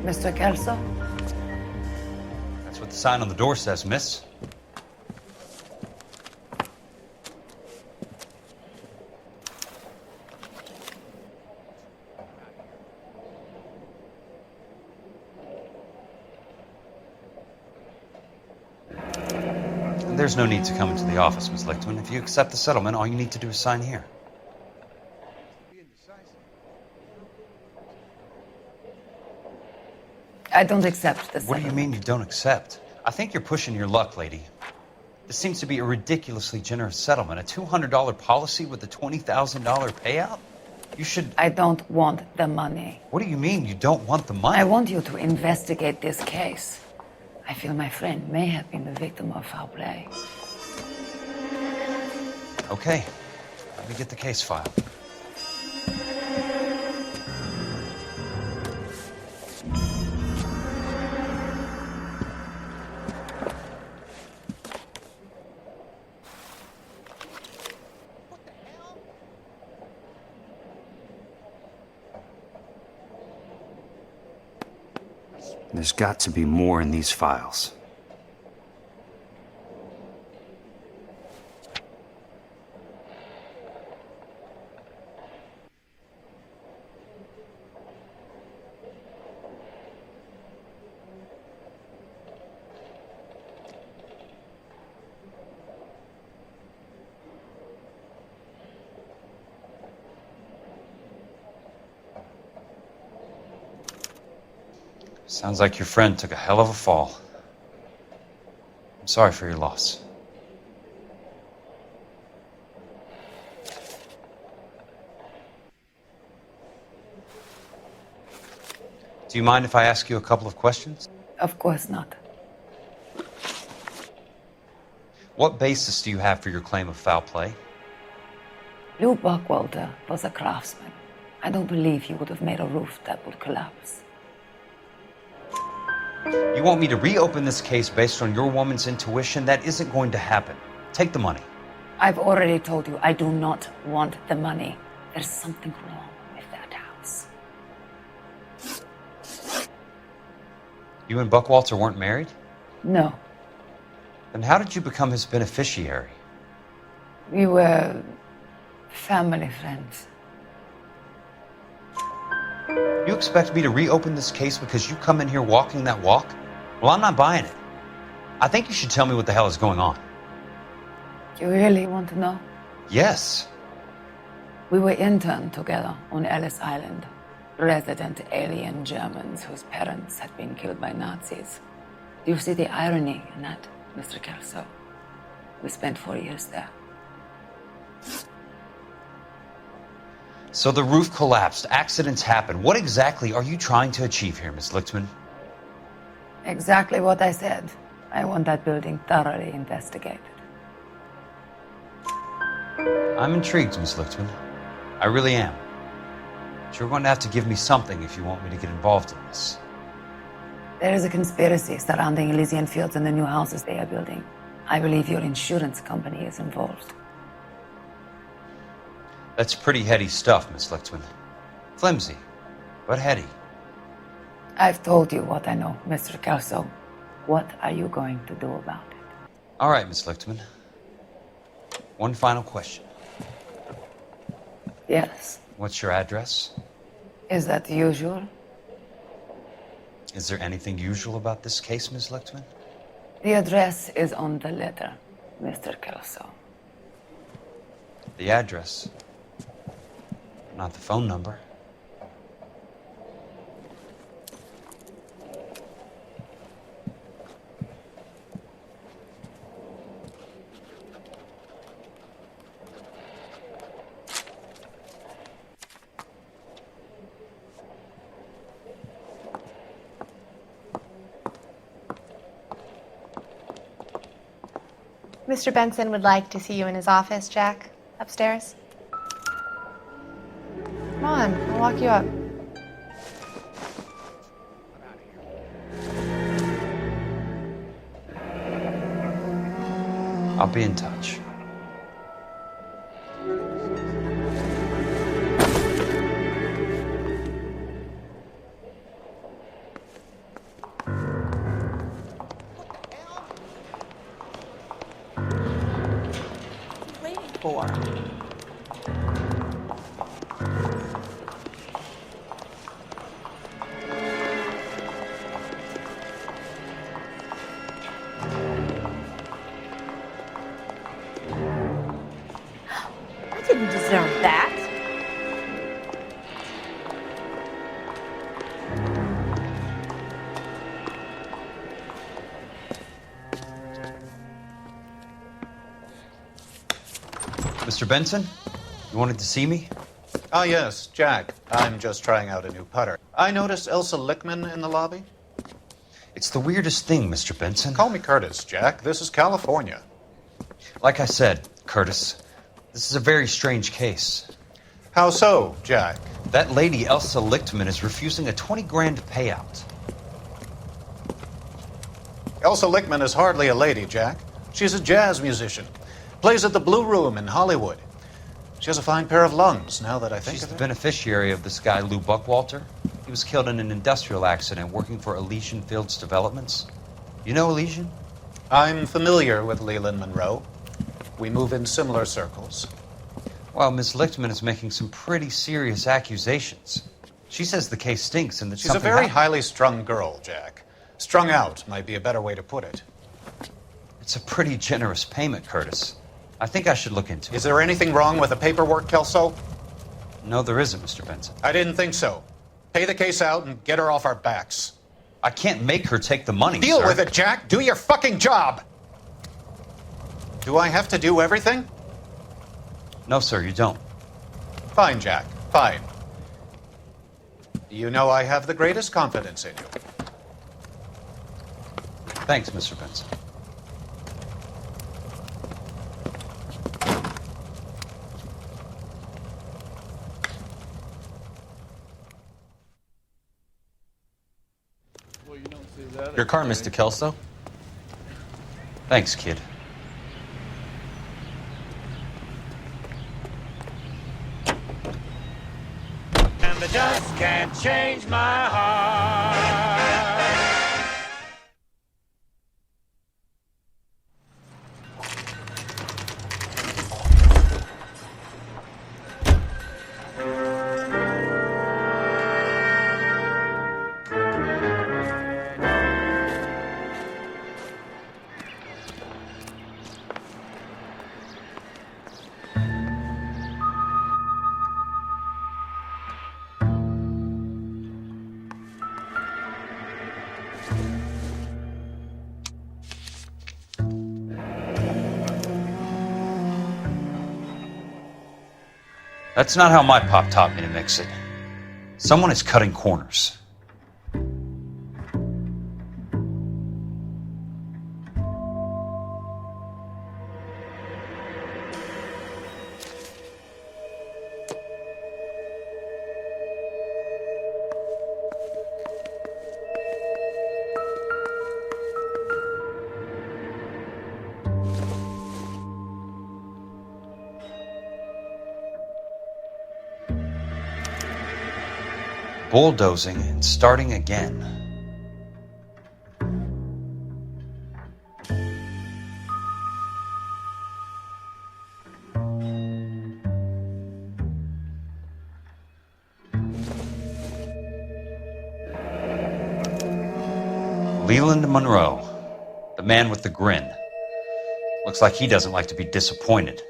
Mr. Kelso? That's what the sign on the door says, miss. There's no need to come into the office, Miss Lichtman. If you accept the settlement, all you need to do is sign here. I don't accept this. What do you mean you don't accept? I think you're pushing your luck, lady. This seems to be a ridiculously generous settlement. A $200 policy with a $20,000 payout? You should... I don't want the money. What do you mean you don't want the money? I want you to investigate this case. I feel my friend may have been the victim of foul play. Okay. Let me get the case file. There's got to be more in these files. Sounds like your friend took a hell of a fall. I'm sorry for your loss. Do you mind if I ask you a couple of questions? Of course not. What basis do you have for your claim of foul play? Lou Buckwalter was a craftsman. I don't believe he would have made a roof that would collapse. You want me to reopen this case based on your woman's intuition? That isn't going to happen. Take the money. I've already told you I do not want the money. There's something wrong with that house. You and Buckwalter weren't married? No. Then how did you become his beneficiary? We were family friends. You expect me to reopen this case because you come in here walking that walk? Well, I'm not buying it. I think you should tell me what the hell is going on. You really want to know? Yes. We were interned together on Ellis Island. Resident alien Germans whose parents had been killed by Nazis. Do you see the irony in that, Mr. Kelso? We spent 4 years there. So the roof collapsed, accidents happen. What exactly are you trying to achieve here, Miss Lichtman? Exactly what I said. I want that building thoroughly investigated. I'm intrigued, Miss Lichtman. I really am. But you're going to have to give me something if you want me to get involved in this. There is a conspiracy surrounding Elysian Fields and the new houses they are building. I believe your insurance company is involved. That's pretty heady stuff, Miss Lichtman. Flimsy, but heady. I've told you what I know, Mr. Kelso. What are you going to do about it? All right, Miss Lichtman. One final question. Yes. What's your address? Is that usual? Is there anything usual about this case, Miss Lichtman? The address is on the letter, Mr. Kelso. The address, not the phone number. Mr. Benson would like to see you in his office, Jack. Upstairs. Come on, I'll walk you up. I'll be in touch. for? I didn't deserve that. Mr. Benson, you wanted to see me? Ah, yes, Jack. I'm just trying out a new putter. I noticed Elsa Lickman in the lobby. It's the weirdest thing, Mr. Benson. Call me Curtis, Jack. This is California. Like I said, Curtis, this is a very strange case. How so, Jack? That lady, Elsa Lichtman, is refusing a 20 grand payout. Elsa Lickman is hardly a lady, Jack. She's a jazz musician. Plays at the Blue Room in Hollywood. She has a fine pair of lungs, now that I think She's of the it. beneficiary of this guy, Lou Buckwalter. He was killed in an industrial accident working for Elysian Fields Developments. You know Elysian? I'm familiar with Leland Monroe. We move in similar circles. Well, Miss Lichtman is making some pretty serious accusations. She says the case stinks and that She's a something very happened. highly strung girl, Jack. Strung out might be a better way to put it. It's a pretty generous payment, Curtis. I think I should look into it. Is there anything wrong with the paperwork, Kelso? No, there isn't, Mr. Benson. I didn't think so. Pay the case out and get her off our backs. I can't make her take the money, Deal sir. with it, Jack. Do your fucking job. Do I have to do everything? No, sir, you don't. Fine, Jack. Fine. You know I have the greatest confidence in you. Thanks, Mr. Benson. Your car, Mr. Kelso. Thanks, kid. And the dust can't change my heart. That's not how my pop taught me to mix it. Someone is cutting corners. Bulldozing and starting again. Leland Monroe, the man with the grin. Looks like he doesn't like to be disappointed.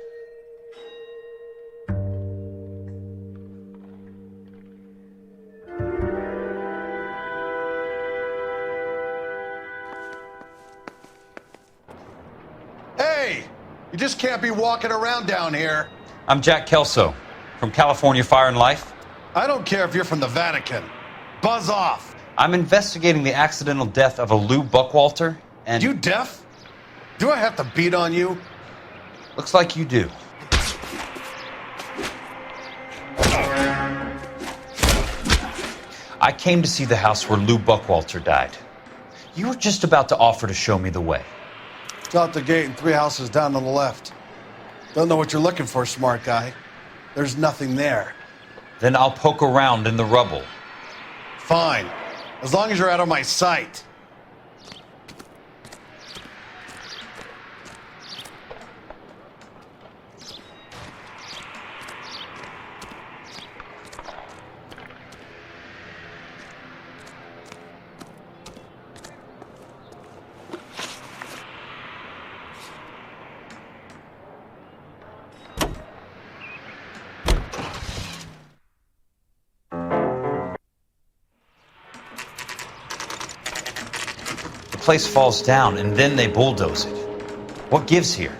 Hey! You just can't be walking around down here. I'm Jack Kelso, from California Fire and Life. I don't care if you're from the Vatican. Buzz off! I'm investigating the accidental death of a Lou Buckwalter, and... You deaf? Do I have to beat on you? Looks like you do. I came to see the house where Lou Buckwalter died. You were just about to offer to show me the way. It's out the gate and 3 houses down on the left. Don't know what you're looking for, smart guy. There's nothing there. Then I'll poke around in the rubble. Fine. As long as you're out of my sight. place falls down and then they bulldoze it. What gives here?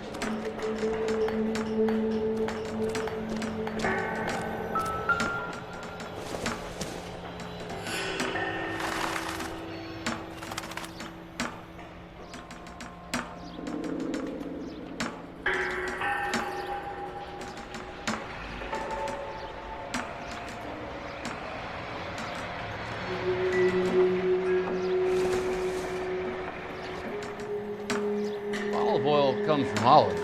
Olive oil comes from olives.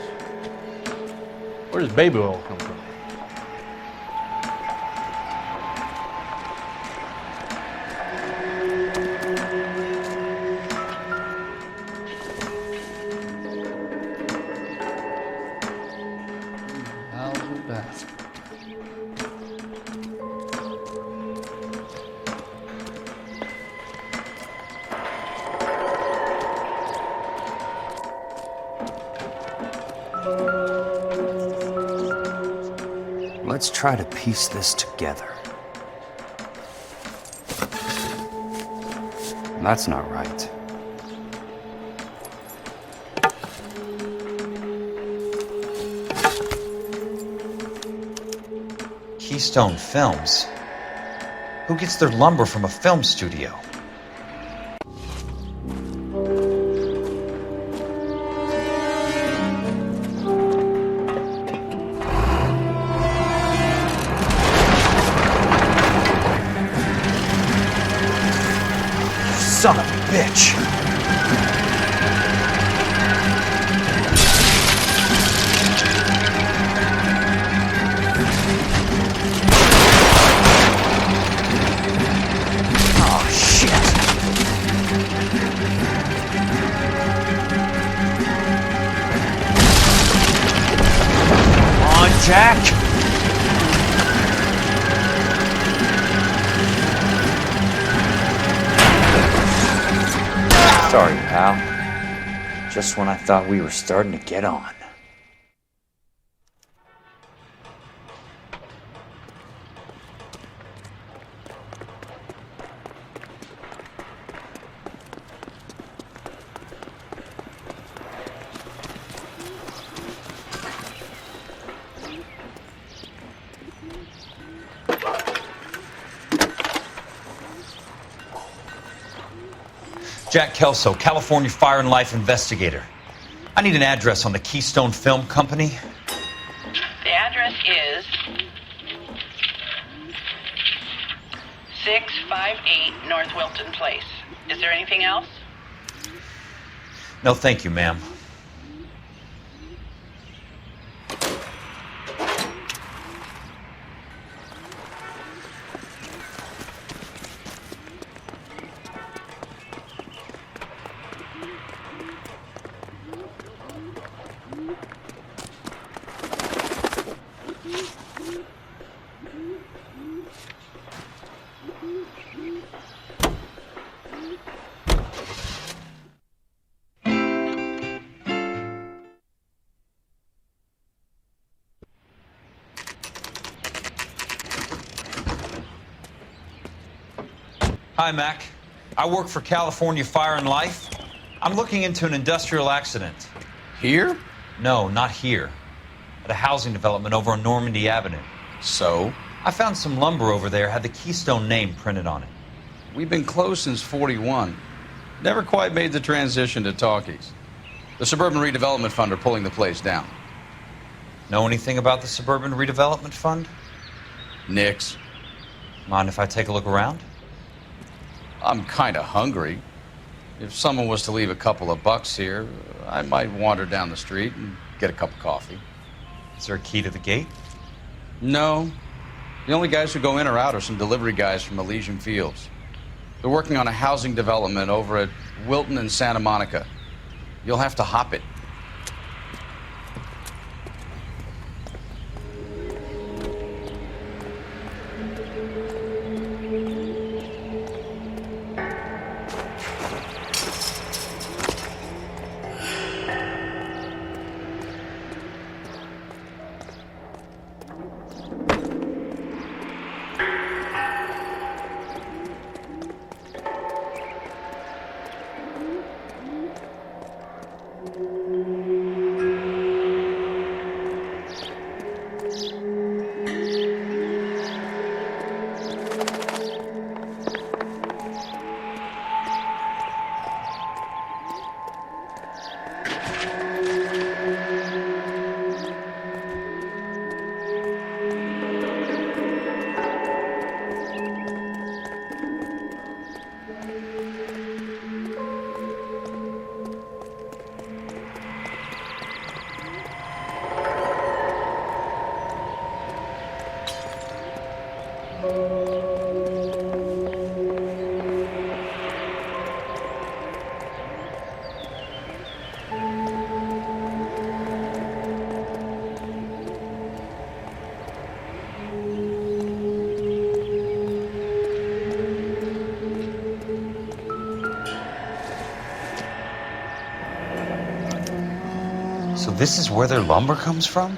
Where does baby oil come from? How's it that? Let's try to piece this together. That's not right. Keystone Films? Who gets their lumber from a film studio? Son of a bitch! Oh, shit! Come on, Jack! Sorry, pal. Just when I thought we were starting to get on. Jack Kelso, California Fire and Life investigator. I need an address on the Keystone Film Company. The address is 658 North Wilton Place. Is there anything else? No, thank you, ma'am. Hi, Mac. I work for California Fire and Life. I'm looking into an industrial accident. Here? No, not here. At a housing development over on Normandy Avenue. So? I found some lumber over there, had the Keystone name printed on it. We've been closed since '41. Never quite made the transition to talkies. The Suburban Redevelopment Fund are pulling the place down. Know anything about the Suburban Redevelopment Fund? Nix. Mind if I take a look around? I'm kind of hungry. If someone was to leave a couple of bucks here, I might wander down the street and get a cup of coffee. Is there a key to the gate? No. The only guys who go in or out are some delivery guys from Elysian Fields. They're working on a housing development over at Wilton and Santa Monica. You'll have to hop it. So this is where their lumber comes from?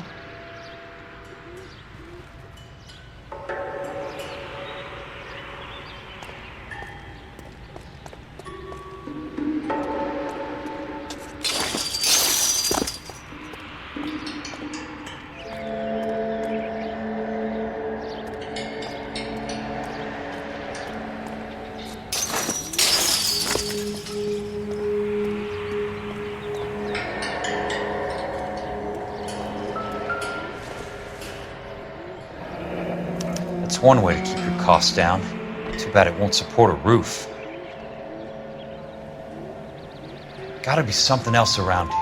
That's one way to keep your costs down. Too bad it won't support a roof. Gotta be something else around here.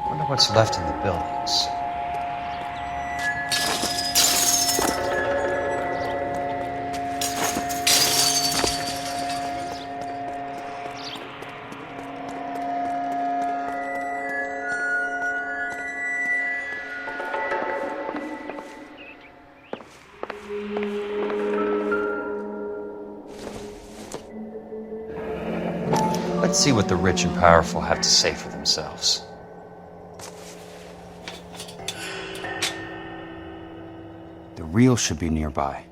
Wonder what's left in the buildings. Let's see what the rich and powerful have to say for themselves. The reel should be nearby.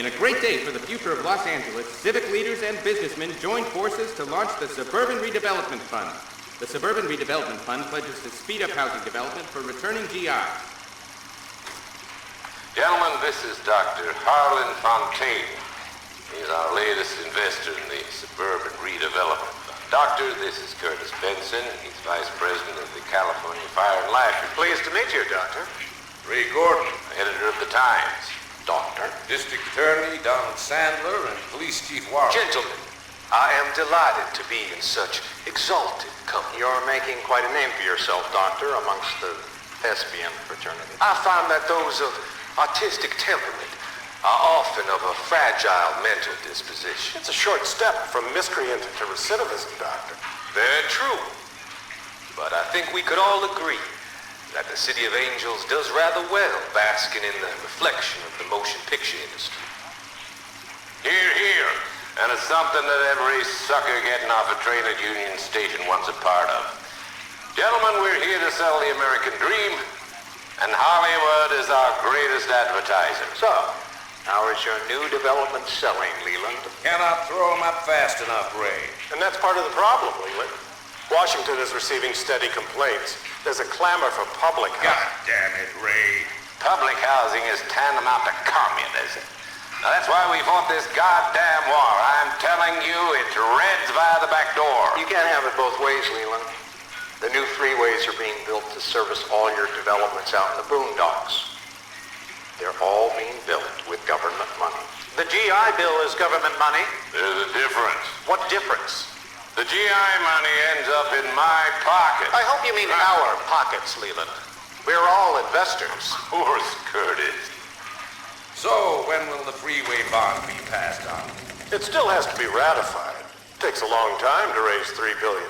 In a great day for the future of Los Angeles, civic leaders and businessmen joined forces to launch the Suburban Redevelopment Fund. The Suburban Redevelopment Fund pledges to speed up housing development for returning GIs. Gentlemen, this is Dr. Harlan Fontaine. He's our latest investor in the Suburban Redevelopment Fund. Doctor, this is Curtis Benson. He's Vice President of the California Fire and Life. Pleased to meet you, Doctor. Ray Gordon, editor of the Times. Doctor. District Attorney Donald Sandler and Police Chief Warren. Gentlemen, I am delighted to be in such exalted company. You're making quite a name for yourself, Doctor, amongst the thespian fraternity. I find that those of artistic temperament are often of a fragile mental disposition. It's a short step from miscreant to recidivism, Doctor. Very true. But I think we could all agree that the City of Angels does rather well basking in the reflection of the motion picture industry. Hear, hear. And it's something that every sucker getting off a train at Union Station wants a part of. Gentlemen, we're here to sell the American dream, and Hollywood is our greatest advertiser. So, how is your new development selling, Leland? Cannot throw them up fast enough, Ray. And that's part of the problem, Leland. Washington is receiving steady complaints. There's a clamor for public housing. God damn it, Ray. Public housing is tantamount to communism. Now that's why we fought this goddamn war. I'm telling you, it's Reds via the back door. You can't have it both ways, Leland. highways are being built to service all your developments out in the boondocks. They're all being built with government money. The GI Bill is government money. There's a difference. What difference? The GI money ends up in my pocket. I hope you mean our pockets, Leland. We're all investors. Of course, Curtis. So, when will the freeway bond be passed on? It still has to be ratified. Takes a long time to raise $3 billion.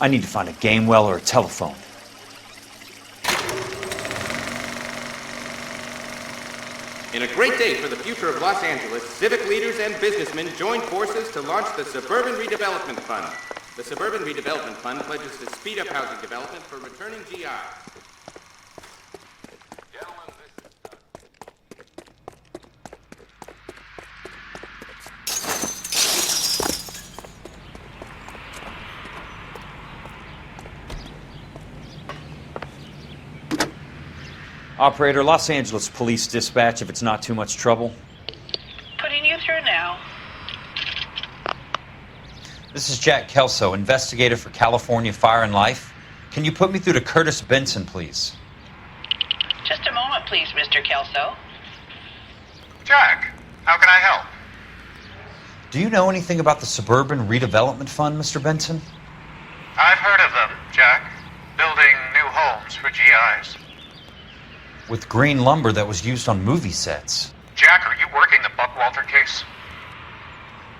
I need to find a game well or a telephone. In a great day for the future of Los Angeles, civic leaders and businessmen joined forces to launch the Suburban Redevelopment Fund. The Suburban Redevelopment Fund pledges to speed up housing development for returning GI. Operator, Los Angeles Police Dispatch, if it's not too much trouble. Putting you through now. This is Jack Kelso, investigator for California Fire and Life. Can you put me through to Curtis Benson, please? Just a moment, please, Mr. Kelso. Jack, how can I help? Do you know anything about the Suburban Redevelopment Fund, Mr. Benson? I've heard of them, Jack. Building new homes for GIs. With green lumber that was used on movie sets. Jack, are you working the Buckwalter case?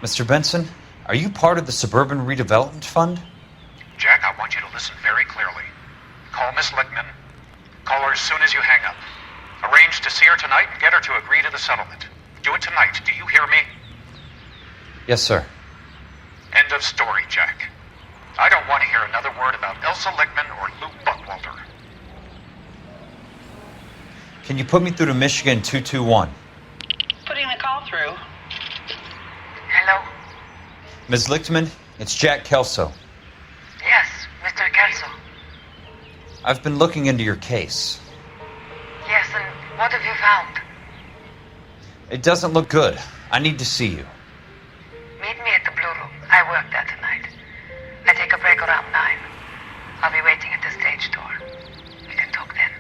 Mr. Benson, are you part of the Suburban Redevelopment Fund? Jack, I want you to listen very clearly. Call Miss Lickman. Call her as soon as you hang up. Arrange to see her tonight and get her to agree to the settlement. Do it tonight. Do you hear me? Yes, sir. End of story, Jack. I don't want to hear another word about Elsa Lickman or Luke Buckwalter. Can you put me through to Michigan 221? Putting the call through. Hello? Ms. Lichtman, it's Jack Kelso. Yes, Mr. Kelso. I've been looking into your case. Yes, and what have you found? It doesn't look good. I need to see you. Meet me at the Blue Room. I work there tonight. I take a break around 9. I'll be waiting at the stage door. We can talk then.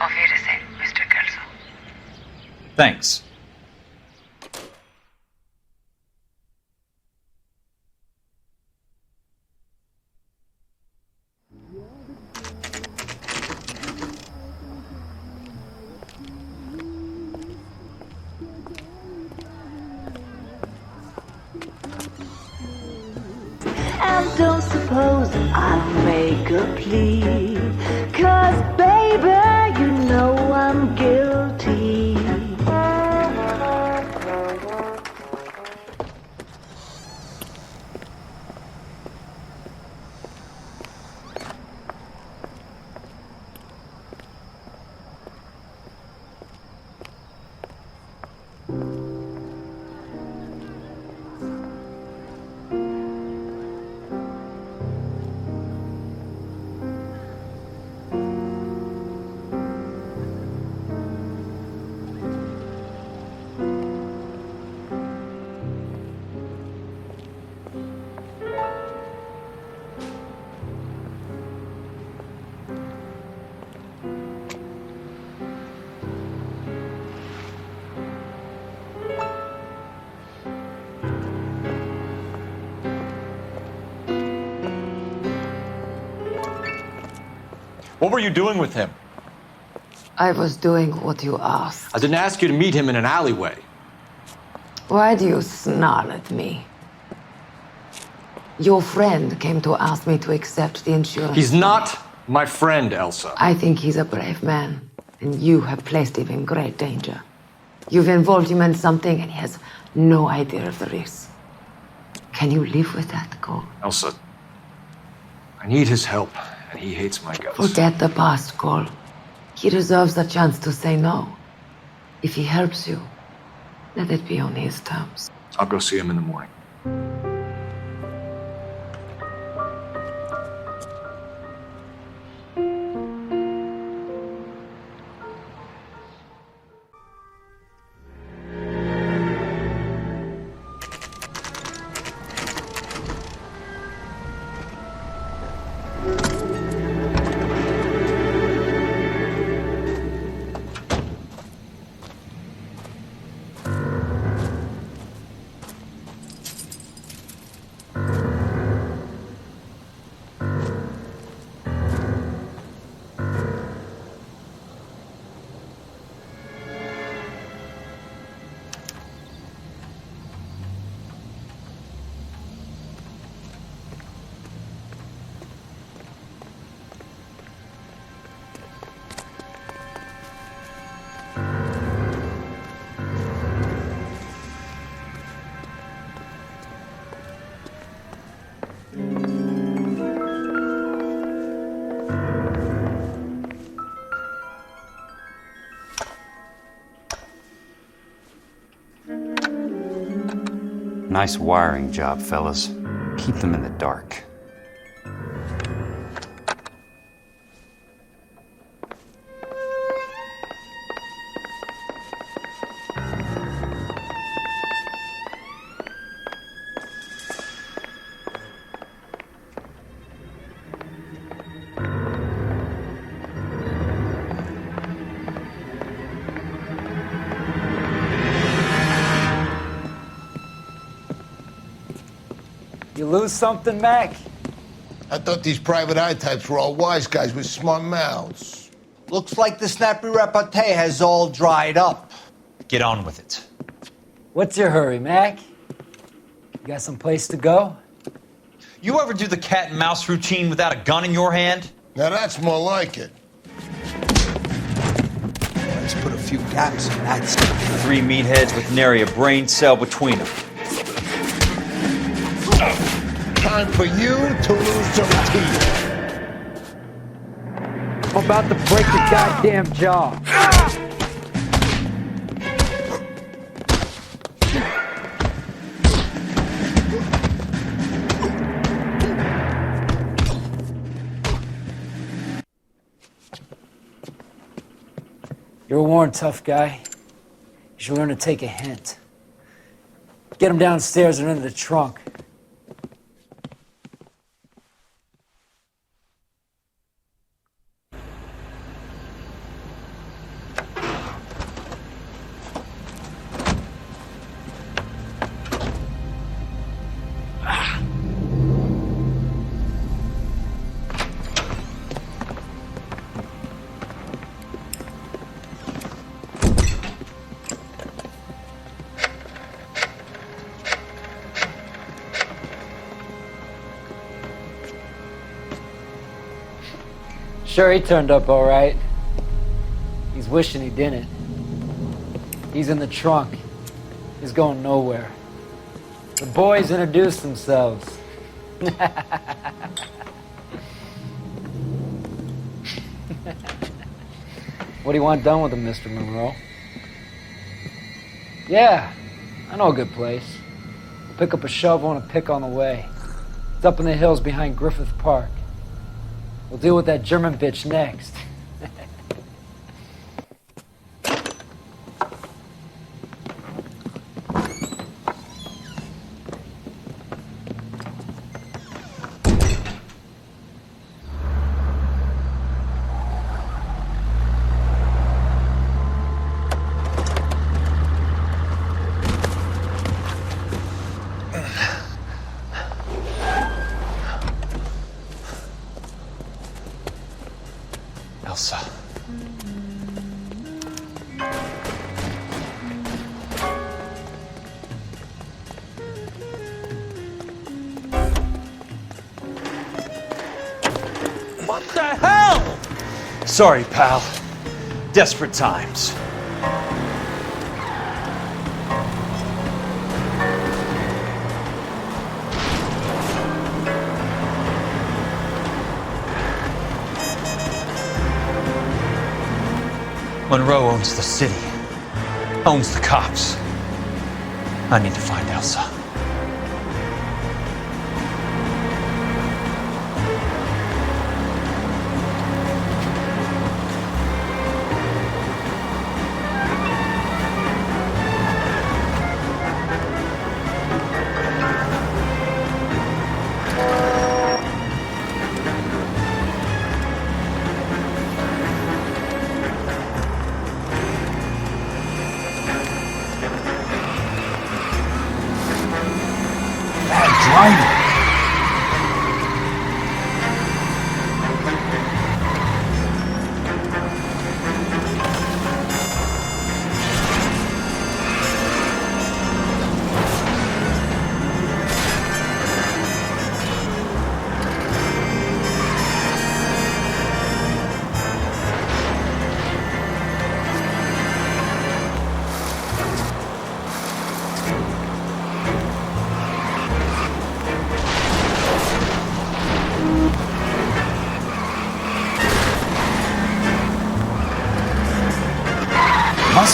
Auf Wiedersehen, Mr. Kelso. Thanks. And don't suppose I'll make a plea, 'cause baby, you know I'm guilty. What were you doing with him? I was doing what you asked. I didn't ask you to meet him in an alleyway. Why do you snarl at me? Your friend came to ask me to accept the insurance. He's not my friend, Elsa. I think he's a brave man, and you have placed him in great danger. You've involved him in something, and he has no idea of the risk. Can you live with that, Cole? Elsa, I need his help, and he hates my guts. Forget the past, Cole. He deserves a chance to say no. If he helps you, let it be on his terms. I'll go see him in the morning. Nice wiring job, fellas. Keep them in the dark. You lose something, Mac? I thought these private eye types were all wise guys with smart mouths. Looks like the snappy repartee has all dried up. Get on with it. What's your hurry, Mac? You got some place to go? You ever do the cat and mouse routine without a gun in your hand? Now that's more like it. Let's put a few gaps in that stuff. 3 meatheads with nary a brain cell between them. Time for you to lose some teeth. I'm about to break your goddamn jaw. You're a worn, tough guy. You should learn to take a hint. Get him downstairs and into the trunk. Sure, he turned up all right. He's wishing he didn't. He's in the trunk. He's going nowhere. The boys introduced themselves. What do you want done with him, Mr. Monroe? Yeah, I know a good place. We'll pick up a shovel and a pick on the way. It's up in the hills behind Griffith Park. We'll deal with that German bitch next. Elsa. What the hell? Sorry, pal. Desperate times. Monroe owns the city, owns the cops. I need to find Elsa.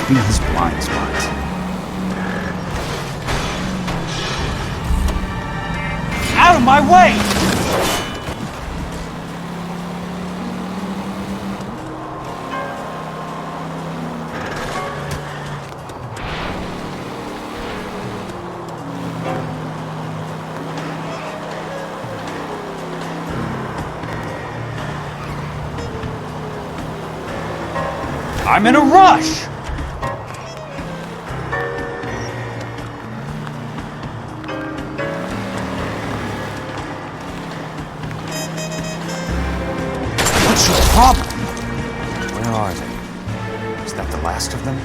must be his blind spot. Out of my way! I'm in a rush! What's your problem? Where are they? Is that the last of them?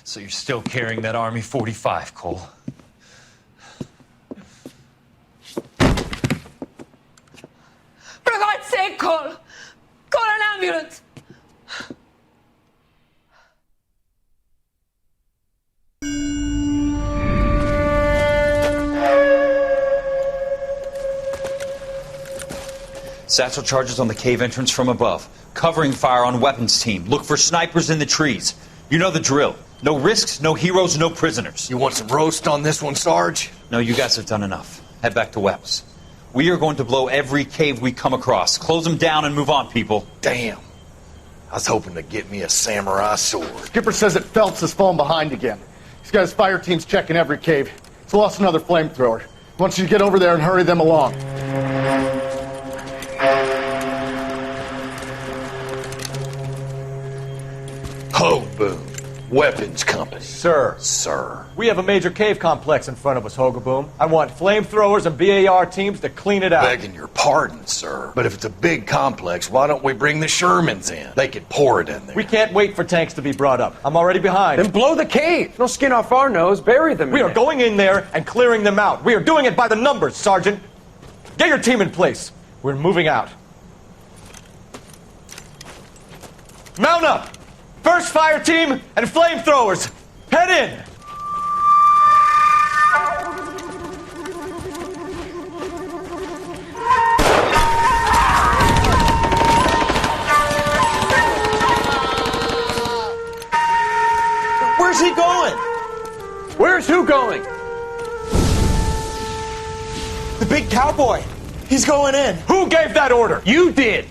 So you're still carrying that Army 45, Cole? For God's sake, Cole! Call an ambulance! Satchel charges on the cave entrance from above. Covering fire on weapons team. Look for snipers in the trees. You know the drill. No risks, no heroes, no prisoners. You want some roast on this one, Sarge? No, you guys have done enough. Head back to Webb's. We are going to blow every cave we come across. Close them down and move on, people. Damn. I was hoping to get me a samurai sword. Skipper says that Phelps has fallen behind again. He's got his fire teams checking every cave. He's lost another flamethrower. He wants you to get over there and hurry them along. Ho, boom. Weapons company. Sir. Sir. We have a major cave complex in front of us, Hogaboom. I want flamethrowers and BAR teams to clean it out. Begging your pardon, sir. But if it's a big complex, why don't we bring the Shermans in? They could pour it in there. We can't wait for tanks to be brought up. I'm already behind. Then blow the cave. No skin off our nose. Bury them. We are going in there and clearing them out. We are doing it by the numbers, Sergeant. Get your team in place. We're moving out. Mount up! First fire team and flamethrowers! Head in! Where's he going? Where's who going? The big cowboy. He's going in. Who gave that order? You did.